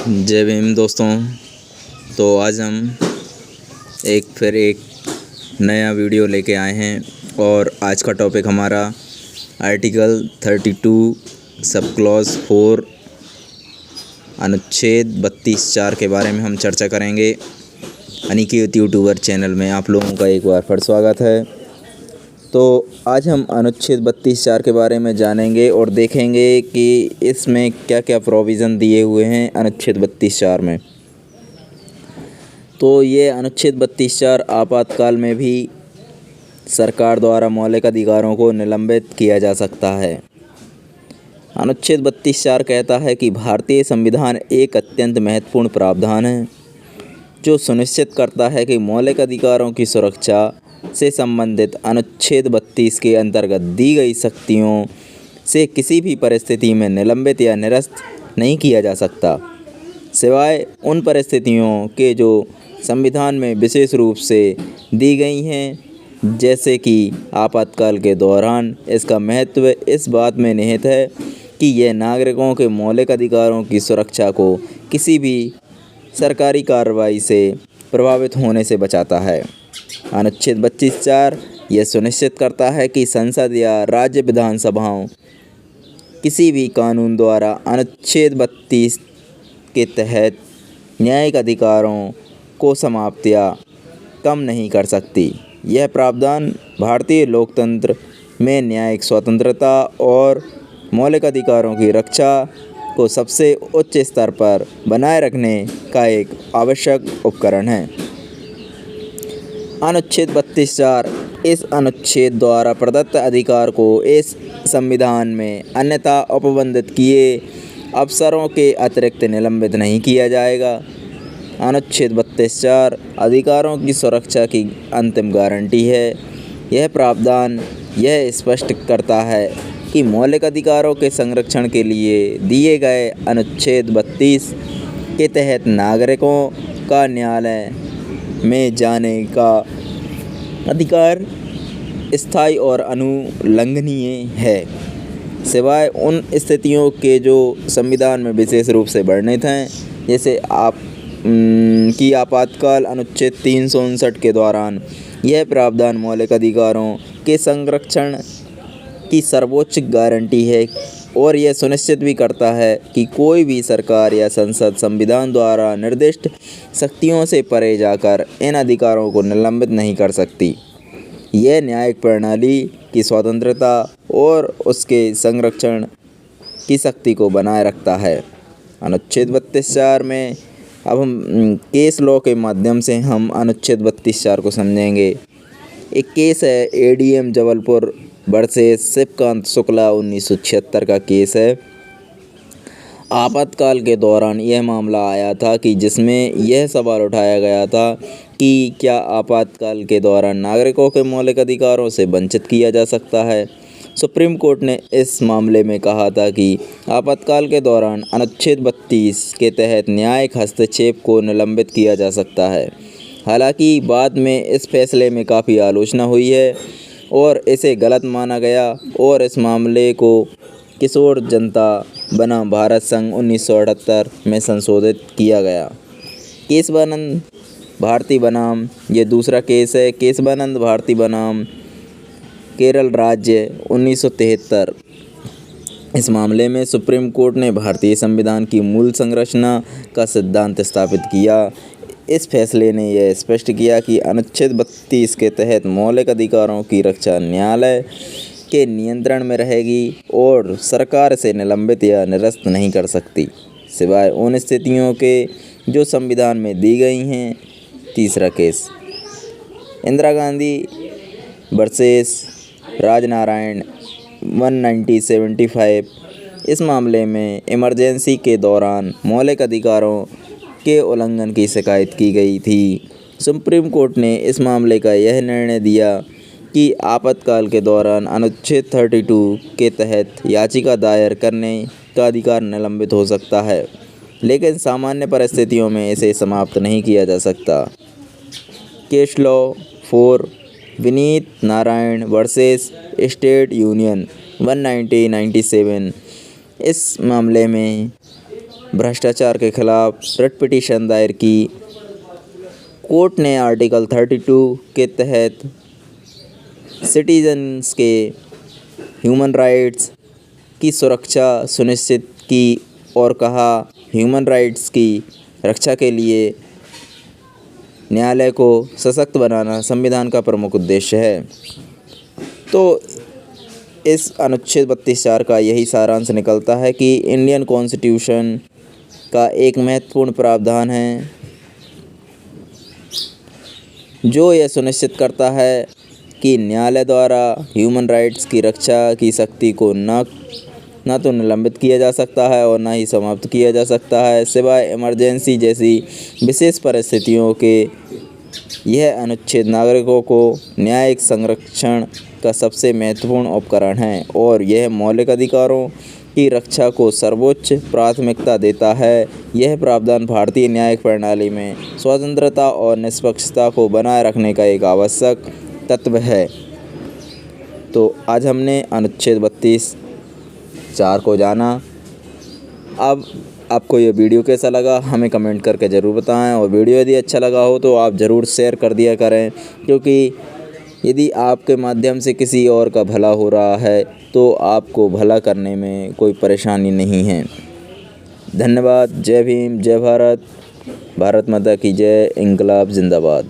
जय भीम दोस्तों। तो आज हम फिर एक नया वीडियो लेके आए हैं और आज का टॉपिक हमारा आर्टिकल 32 सब क्लॉज 4 अनुच्छेद 32(4) के बारे में हम चर्चा करेंगे। अनिकेत यूट्यूबर चैनल में आप लोगों का एक बार फिर स्वागत है। तो आज हम अनुच्छेद 32(4) के बारे में जानेंगे और देखेंगे कि इसमें क्या क्या प्रोविज़न दिए हुए हैं अनुच्छेद 32(4) में। तो ये अनुच्छेद 32(4) आपातकाल में भी सरकार द्वारा मौलिक अधिकारों को निलंबित किया जा सकता है। अनुच्छेद 32(4) कहता है कि भारतीय संविधान एक अत्यंत महत्वपूर्ण प्रावधान है जो सुनिश्चित करता है कि मौलिक अधिकारों की सुरक्षा से संबंधित अनुच्छेद 32 के अंतर्गत दी गई शक्तियों से किसी भी परिस्थिति में निलंबित या निरस्त नहीं किया जा सकता, सिवाय उन परिस्थितियों के जो संविधान में विशेष रूप से दी गई हैं, जैसे कि आपातकाल के दौरान। इसका महत्व इस बात में निहित है कि यह नागरिकों के मौलिक अधिकारों की सुरक्षा को किसी भी सरकारी कार्रवाई से प्रभावित होने से बचाता है। अनुच्छेद 32(4) यह सुनिश्चित करता है कि संसद या राज्य विधानसभाओं किसी भी कानून द्वारा अनुच्छेद 32 के तहत न्यायिक अधिकारों को समाप्त या कम नहीं कर सकती। यह प्रावधान भारतीय लोकतंत्र में न्यायिक स्वतंत्रता और मौलिक अधिकारों की रक्षा को सबसे उच्च स्तर पर बनाए रखने का एक आवश्यक उपकरण है। अनुच्छेद 32(4) इस अनुच्छेद द्वारा प्रदत्त अधिकार को इस संविधान में अन्यथा उपबंधित किए अवसरों के अतिरिक्त निलंबित नहीं किया जाएगा। अनुच्छेद 32(4) अधिकारों की सुरक्षा की अंतिम गारंटी है। यह प्रावधान यह स्पष्ट करता है कि मौलिक अधिकारों के संरक्षण के लिए दिए गए अनुच्छेद 32 के तहत नागरिकों का न्यायालय में जाने का अधिकार स्थायी और अनुलंघनीय है, सिवाय उन स्थितियों के जो संविधान में विशेष रूप से वर्णित हैं, जैसे आपातकाल। अनुच्छेद 359 के दौरान यह प्रावधान मौलिक अधिकारों के संरक्षण की सर्वोच्च गारंटी है और यह सुनिश्चित भी करता है कि कोई भी सरकार या संसद संविधान द्वारा निर्दिष्ट शक्तियों से परे जाकर इन अधिकारों को निलंबित नहीं कर सकती। यह न्यायिक प्रणाली की स्वतंत्रता और उसके संरक्षण की शक्ति को बनाए रखता है। अनुच्छेद 32(4) में अब हम केस लॉ के माध्यम से हम अनुच्छेद 32(4) को समझेंगे। एक केस है ADM जबलपुर वर्सेस शिवकांत शुक्ला 1976 का केस है। आपातकाल के दौरान यह मामला आया था कि जिसमें यह सवाल उठाया गया था कि क्या आपातकाल के दौरान नागरिकों के मौलिक अधिकारों से वंचित किया जा सकता है। सुप्रीम कोर्ट ने इस मामले में कहा था कि आपातकाल के दौरान अनुच्छेद 32 के तहत न्यायिक हस्तक्षेप को निलंबित किया जा सकता है। हालांकि बाद में इस फैसले में काफ़ी आलोचना हुई है और इसे गलत माना गया और इस मामले को किशोर जनता बनाम भारत संघ 1978 में संशोधित किया गया। केशवानंद भारती बनाम ये दूसरा केस है, केशवानंद भारती बनाम केरल राज्य 1973। इस मामले में सुप्रीम कोर्ट ने भारतीय संविधान की मूल संरचना का सिद्धांत स्थापित किया। इस फैसले ने यह स्पष्ट किया कि अनुच्छेद 32 के तहत मौलिक अधिकारों की रक्षा न्यायालय के नियंत्रण में रहेगी और सरकार से निलंबित या निरस्त नहीं कर सकती, सिवाय उन स्थितियों के जो संविधान में दी गई हैं। तीसरा केस इंदिरा गांधी वर्सेस राजनारायण 1975। इस मामले में इमरजेंसी के दौरान मौलिक अधिकारों के उल्लंघन की शिकायत की गई थी। सुप्रीम कोर्ट ने इस मामले का यह निर्णय दिया कि आपातकाल के दौरान अनुच्छेद 32 के तहत याचिका दायर करने का अधिकार निलंबित हो सकता है, लेकिन सामान्य परिस्थितियों में इसे समाप्त नहीं किया जा सकता। Case law 4 Vineet Narayan versus state union 1997। इस मामले में भ्रष्टाचार के खिलाफ रिट पिटीशन दायर की। कोर्ट ने आर्टिकल 32 के तहत सिटीजन्स के ह्यूमन राइट्स की सुरक्षा सुनिश्चित की और कहा, ह्यूमन राइट्स की रक्षा के लिए न्यायालय को सशक्त बनाना संविधान का प्रमुख उद्देश्य है। तो इस अनुच्छेद 32(4) का यही सारांश निकलता है कि इंडियन कॉन्स्टिट्यूशन का एक महत्वपूर्ण प्रावधान है जो यह सुनिश्चित करता है कि न्यायालय द्वारा ह्यूमन राइट्स की रक्षा की शक्ति को न तो निलंबित किया जा सकता है और न ही समाप्त किया जा सकता है, सिवाय इमरजेंसी जैसी विशेष परिस्थितियों के। यह अनुच्छेद नागरिकों को न्यायिक संरक्षण का सबसे महत्वपूर्ण उपकरण है और यह मौलिक अधिकारों की रक्षा को सर्वोच्च प्राथमिकता देता है। यह प्रावधान भारतीय न्यायिक प्रणाली में स्वतंत्रता और निष्पक्षता को बनाए रखने का एक आवश्यक तत्व है। तो आज हमने अनुच्छेद 32(4) को जाना। अब आपको ये वीडियो कैसा लगा हमें कमेंट करके ज़रूर बताएं और वीडियो यदि अच्छा लगा हो तो आप ज़रूर शेयर कर दिया करें, क्योंकि यदि आपके माध्यम से किसी और का भला हो रहा है तो आपको भला करने में कोई परेशानी नहीं है। धन्यवाद। जय भीम, जय भारत, भारत माता की जय, इंकलाब जिंदाबाद।